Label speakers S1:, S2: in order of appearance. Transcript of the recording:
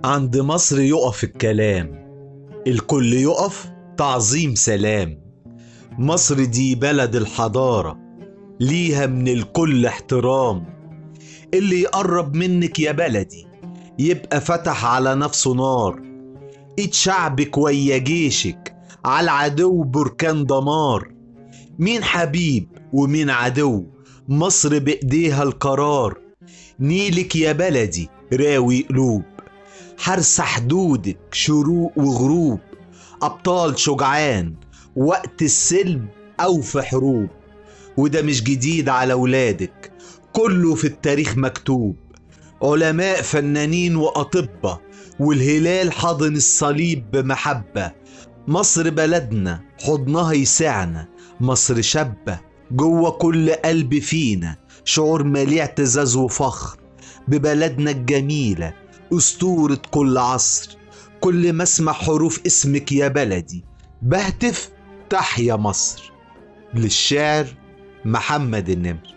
S1: عند مصر يقف الكلام، الكل يقف تعظيم سلام. مصر دي بلد الحضارة، ليها من الكل احترام. اللي يقرب منك يا بلدي يبقى فتح على نفسه نار. ايد شعبك ويا جيشك على العدو بركان دمار. مين حبيب ومين عدو، مصر بإيديها القرار. نيلك يا بلدي راوي قلوب، حرس حدودك شروق وغروب. أبطال شجعان وقت السلم أو في حروب. وده مش جديد على ولادك، كله في التاريخ مكتوب. علماء فنانين وأطباء، والهلال حضن الصليب بمحبة. مصر بلدنا حضنها يسعنا، مصر شابة جوه كل قلب فينا. شعور مليء اعتزاز وفخر ببلدنا الجميلة، أسطورة كل عصر. كل ما اسمع حروف اسمك يا بلدي بهتف تحيا مصر. للشاعر محمد النمر.